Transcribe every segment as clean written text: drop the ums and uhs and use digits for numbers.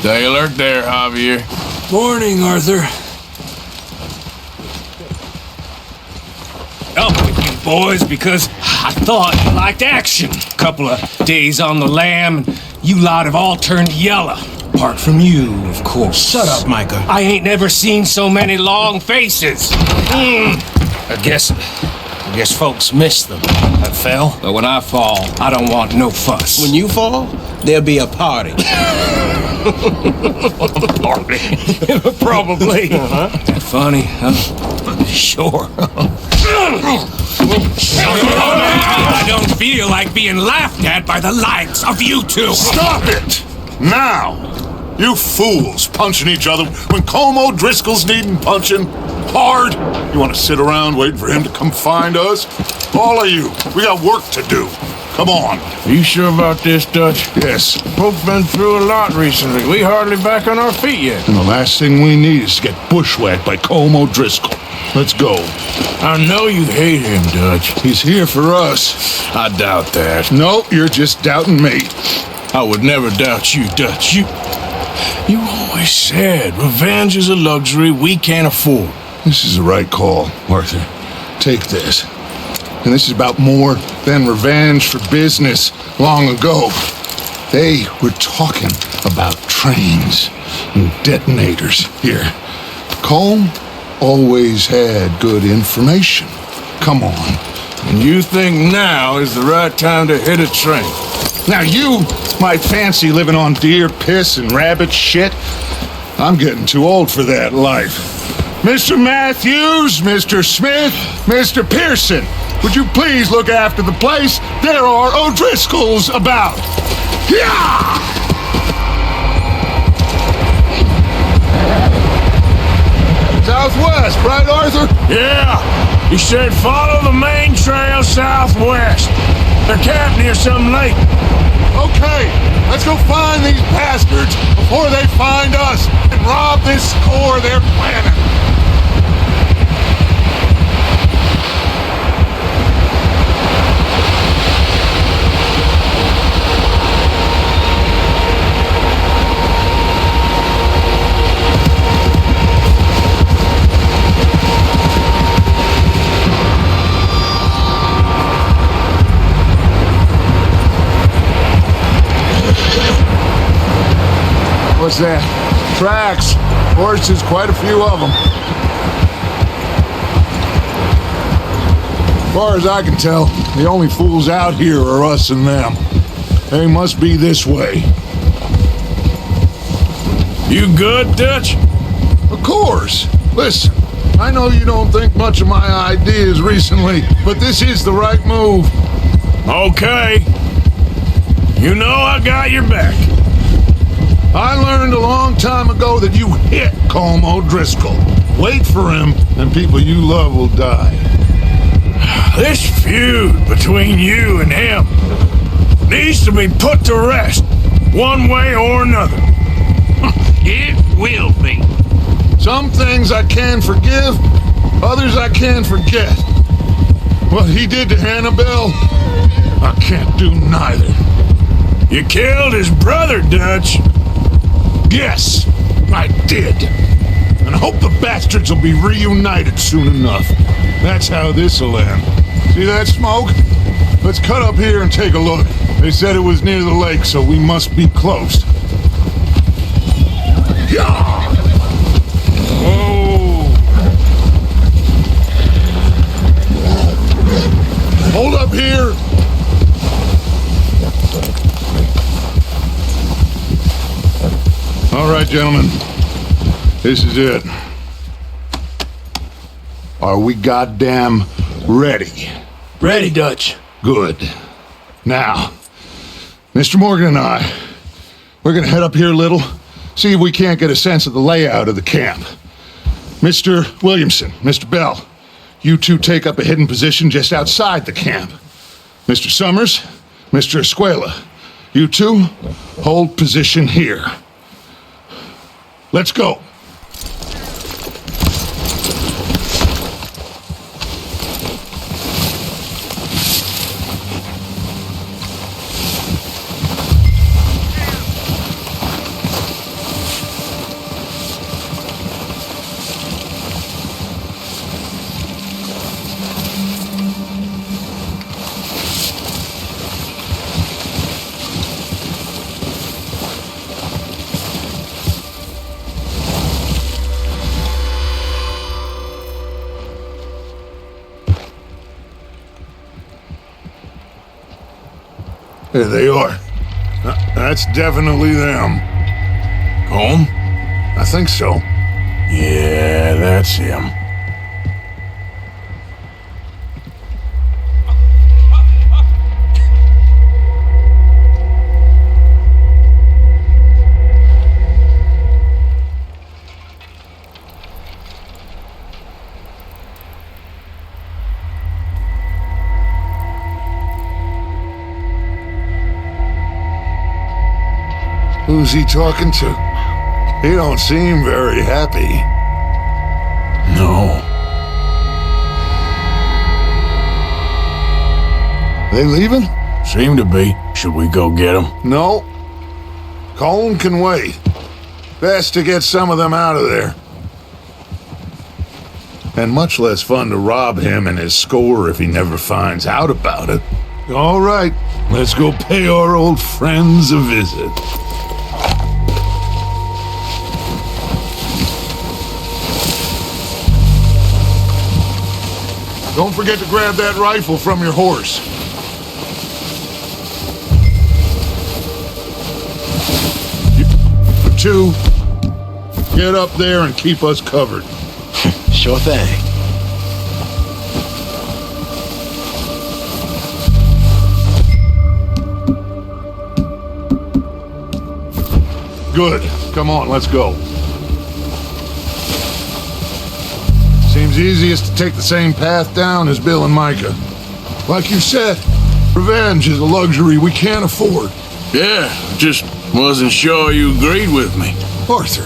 Stay alert there, Javier. Morning, Arthur. Up with you boys because I thought you liked action. Couple of days on the lam, and you lot have all turned yellow. Apart from you, of course. Shut up, Micah. I ain't never seen so many long faces. I guess folks miss them. I fell, but when I fall, I don't want no fuss. When you fall, there'll be a party. Party? Probably. That funny, huh? Sure. I don't feel like being laughed at by the likes of you two. Stop it! Now! You fools punching each other when Colm O'Driscoll's needing punching hard. You want to sit around waiting for him to come find us? All of you, we got work to do. Come on. Are you sure about this, Dutch? Yes. Folks been through a lot recently. We hardly back on our feet yet. And the last thing we need is to get bushwhacked by Colm O'Driscoll. Let's go. I know you hate him, Dutch. He's here for us. I doubt that. No, you're just doubting me. I would never doubt you, Dutch. You always said revenge is a luxury we can't afford. This is the right call, Arthur. Take this. And this is about more than revenge for business long ago. They were talking about trains and detonators here. Colm always had good information. Come on. And you think now is the right time to hit a train? Now you might fancy living on deer piss and rabbit shit. I'm getting too old for that life. Mr. Matthews, Mr. Smith, Mr. Pearson, would you please look after the place? There are O'Driscolls about. Yeah! Southwest, right, Arthur? Yeah. He said follow the main trail southwest. They're camped near some lake. Okay, let's go find these bastards before they find us and rob this core they're planning. What's that? Tracks. Horses, quite a few of them. As far as I can tell, the only fools out here are us and them. They must be this way. You good, Dutch? Of course. Listen, I know you don't think much of my ideas recently, but this is the right move. Okay. You know I got your back. I learned a long time ago that you hit Colm O'Driscoll. Wait for him, and people you love will die. This feud between you and him needs to be put to rest, one way or another. It will be. Some things I can forgive, others I can forget. What he did to Annabelle, I can't do neither. You killed his brother, Dutch. Yes, I did. And I hope the bastards will be reunited soon enough. That's how this'll end. See that smoke? Let's cut up here and take a look. They said it was near the lake, so we must be close. Yeah! Oh. Hold up here! All right, gentlemen. This is it. Are we goddamn ready? Ready, Dutch. Good. Now, Mr. Morgan and I, we're gonna head up here a little, see if we can't get a sense of the layout of the camp. Mr. Williamson, Mr. Bell, you two take up a hidden position just outside the camp. Mr. Summers, Mr. Escuela, you two hold position here. Let's go. There they are. That's definitely them. Home? I think so. Yeah, that's him. Who's he talking to? He don't seem very happy. No. They leaving? Seem to be. Should we go get them? No. Colm can wait. Best to get some of them out of there. And much less fun to rob him and his score if he never finds out about it. All right, let's go pay our old friends a visit. Don't forget to grab that rifle from your horse. You two, get up there and keep us covered. Sure thing. Good. Come on, let's go. Seems easiest to take the same path down as Bill and Micah. Like you said, revenge is a luxury we can't afford. Yeah, just wasn't sure you agreed with me. Arthur,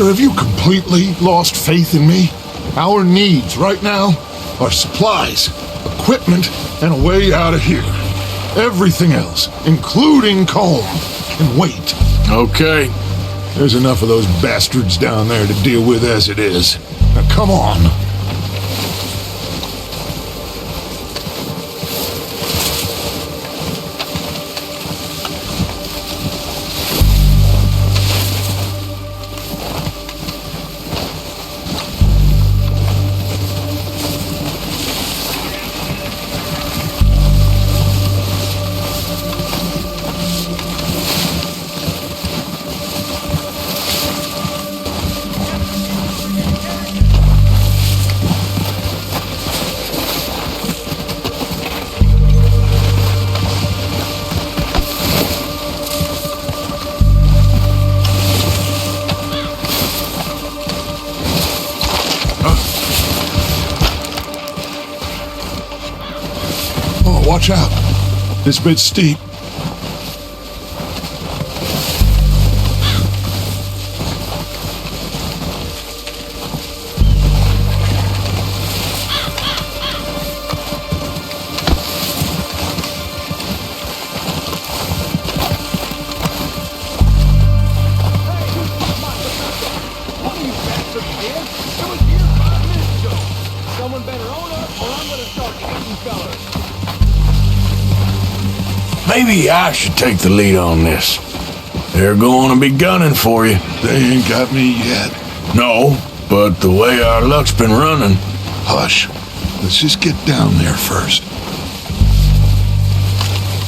have you completely lost faith in me? Our needs right now are supplies, equipment, and a way out of here. Everything else, including Colm, can wait. Okay. There's enough of those bastards down there to deal with as it is. Now come on. Watch out. This bit's steep. Someone better own up, or I'm gonna start eating fellas. Maybe I should take the lead on this. They're going to be gunning for you. They ain't got me yet. No, but the way our luck's been running. Hush. Let's just get down there first.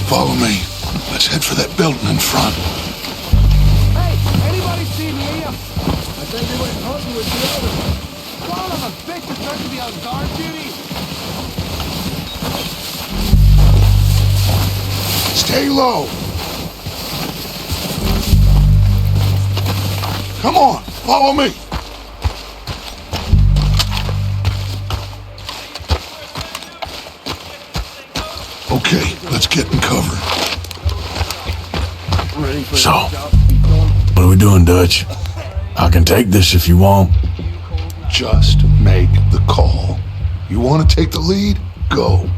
Follow me. Let's head for that building in front. Hey, anybody see Leah? I think they went hunting with the others. Son of a bitch is supposed to be on guard duty. Stay low. Come on, follow me. Okay, let's get in cover. So, what are we doing, Dutch? I can take this if you want. Just make the call. You want to take the lead? Go.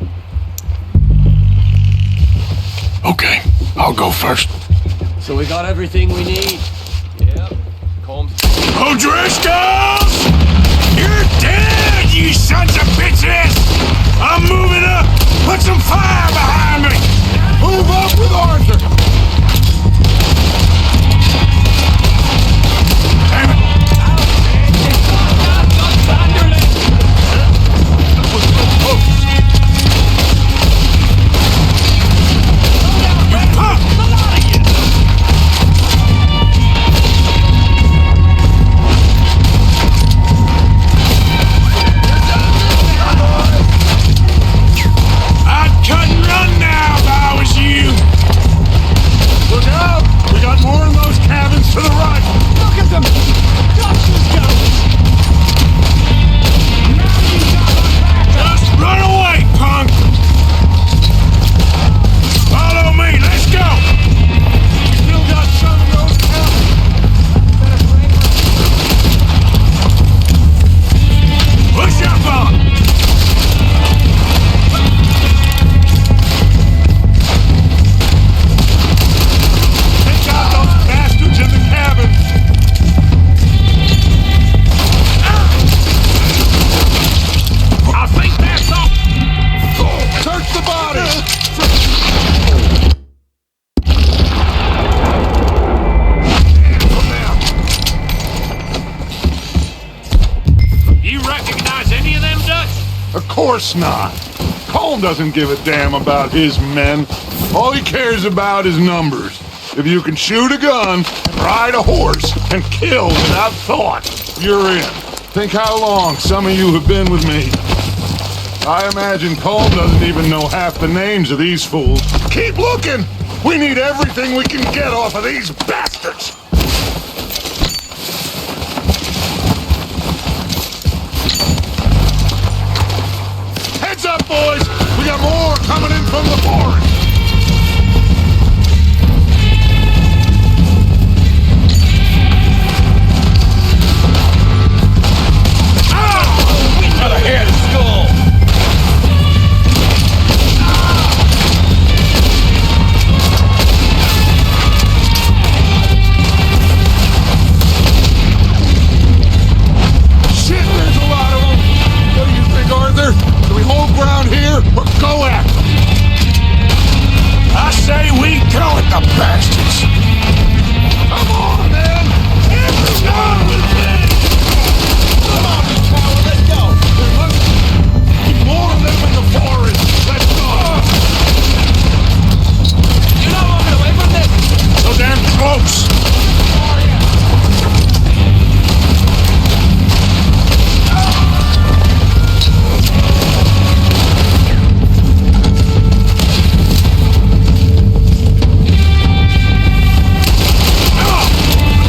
Okay, I'll go first. So we got everything we need. Yep. Combs. O'Driscolls! You're dead, you sons of bitches! I'm moving up! Put some fire behind me! Move up with Arthur! Damn it! course not. Colm doesn't give a damn about his men. All he cares about is numbers. If you can shoot a gun, and ride a horse, and kill without thought, you're in. Think how long some of you have been with me. I imagine Colm doesn't even know half the names of these fools. Keep looking! We need everything we can get off of these bastards! Heads up, boys! We got more coming in from the forest! Another head of skull. Shit, there's a lot of them! What do you think, Arthur? Do we hold ground here, or go at them? I say we go at the bastards. Come on, man! It's done with me! Come on, power, let's go! There must be more of them in the forest! Let's go! You're not walking away from this! So damn close.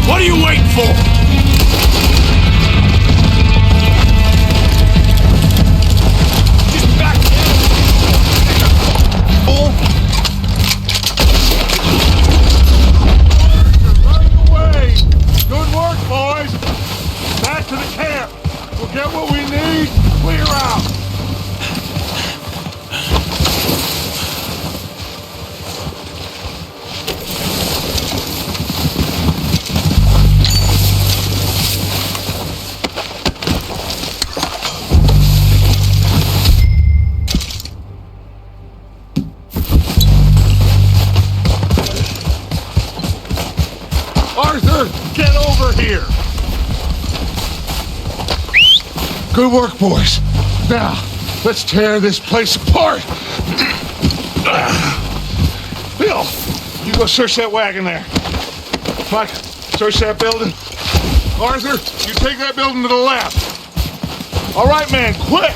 What are you waiting for? Just back down! Running away! Good work, boys! Back to the camp! We'll get what we need, clear out! Arthur, get over here! Good work, boys. Now, let's tear this place apart. Bill, you go search that wagon there. Mike, search that building. Arthur, you take that building to the left. All right, man, quick!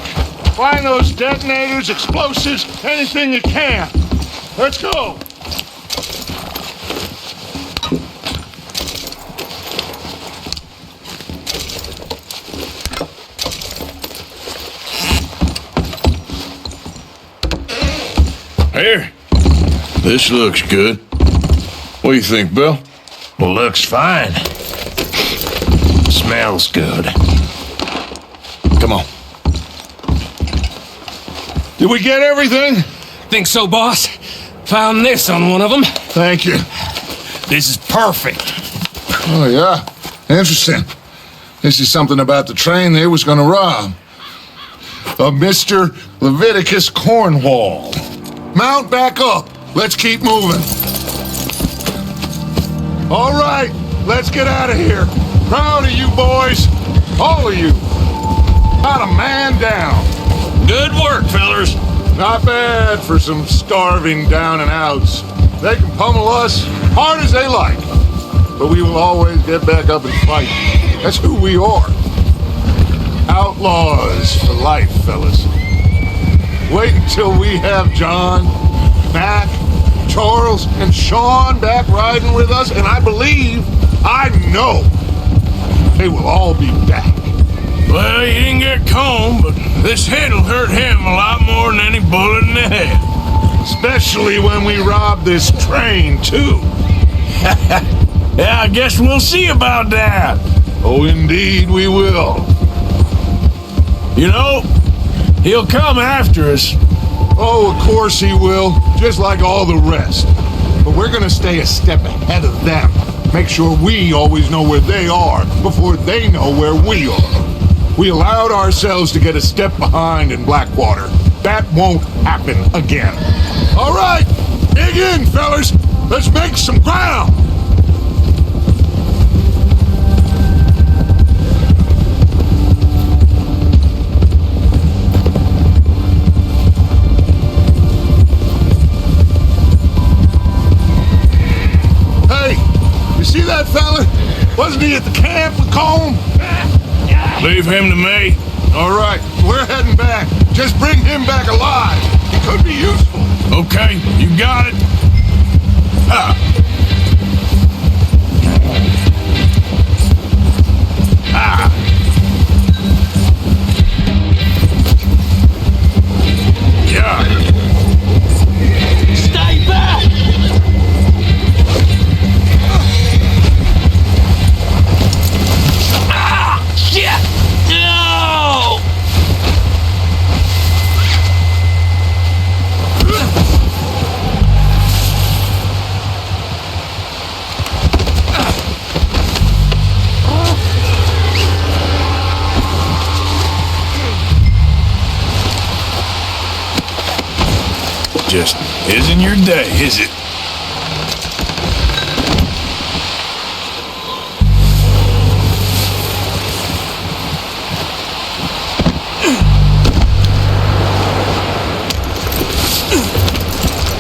Find those detonators, explosives, anything you can. Let's go! Here. This looks good. What do you think, Bill? Looks fine. Smells good. Come on. Did we get everything? Think so, boss? Found this on one of them. Thank you. This is perfect. Oh, yeah? Interesting. This is something about the train they was gonna rob. Of Mr. Leviticus Cornwall. Mount back up. Let's keep moving. All right, let's get out of here. Proud of you boys. All of you. Not a man down. Good work, fellers. Not bad for some starving down and outs. They can pummel us hard as they like. But we will always get back up and fight. That's who we are. Outlaws for life, fellas. Wait until we have John, Mac, Charles, and Sean back riding with us, and I know, they will all be back. Well, he didn't get Colm, but this hit'll hurt him a lot more than any bullet in the head. Especially when we rob this train, too. Yeah, I guess we'll see about that. Oh, indeed we will. You know, he'll come after us. Oh, of course he will, just like all the rest. But we're gonna stay a step ahead of them. Make sure we always know where they are before they know where we are. We allowed ourselves to get a step behind in Blackwater. That won't happen again. All right, dig in, fellas. Let's make some ground. Wasn't he at the camp with Colm? Leave him to me. All right, we're heading back. Just bring him back alive. He could be useful. Okay, you got it. Yeah. Stay back! Ah! Shit! No! Just isn't your day, is it?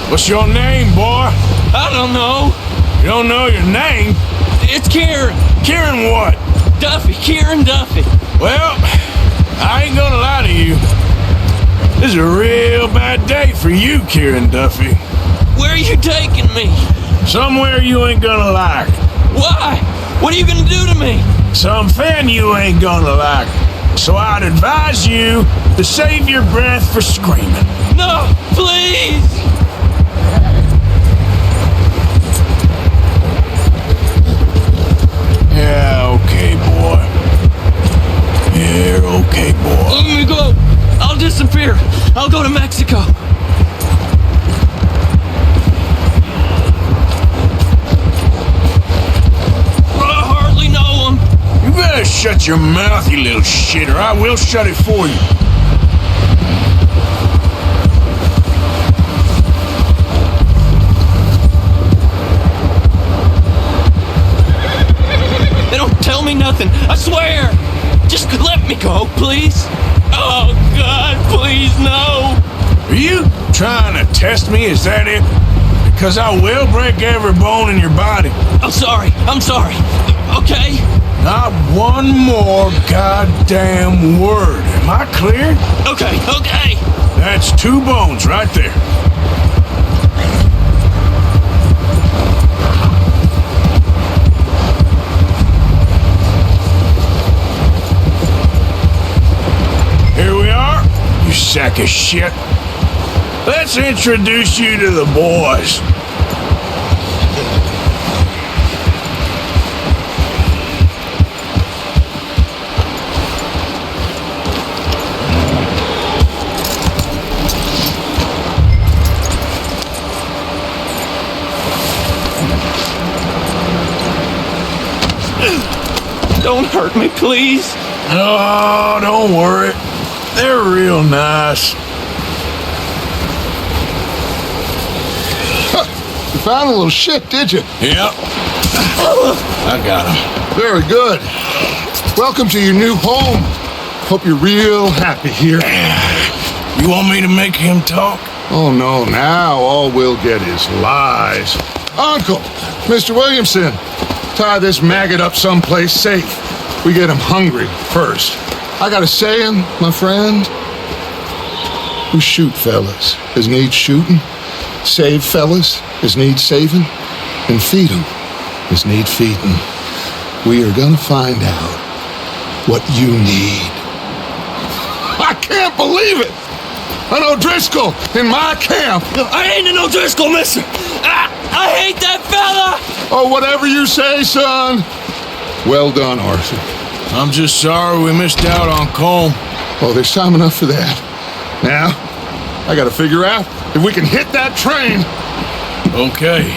What's your name, boy? I don't know. You don't know your name? It's Kieran. Kieran what? Duffy. Kieran Duffy. Well, I ain't gonna lie to you. This is a real bad day for you, Kieran Duffy. Where are you taking me? Somewhere you ain't gonna like. Why? What are you gonna do to me? Something you ain't gonna like. So I'd advise you to save your breath for screaming. No, please! Yeah, okay, boy. Yeah, okay, boy. Let me go. I'll disappear. I'll go to Mexico. I hardly know him. You better shut your mouth, you little shit, or I will shut it for you. They don't tell me nothing. I swear. Just let me go, please. Oh, God, please, no. Are you trying to test me? Is that it? Because I will break every bone in your body. I'm sorry. Okay? Not one more goddamn word. Am I clear? Okay. That's 2 bones right there. Here we are, you sack of shit. Let's introduce you to the boys. Don't hurt me, please. Oh, don't worry. They're real nice. You found a little shit, did you? Yep. I got him. Very good. Welcome to your new home. Hope you're real happy here. You want me to make him talk? Oh, no, now all we'll get is lies. Uncle, Mr. Williamson, tie this maggot up someplace safe. We get him hungry first. I got a saying, my friend. We shoot fellas as need shooting, save fellas as need saving, and feed 'em as need feeding. We are gonna find out what you need. I can't believe it! An O'Driscoll in my camp! I ain't an O'Driscoll, mister. I hate that fella. Oh, whatever you say, son. Well done, Arthur. I'm just sorry we missed out on Colm. Oh, there's time enough for that. Now, I gotta figure out if we can hit that train. Okay,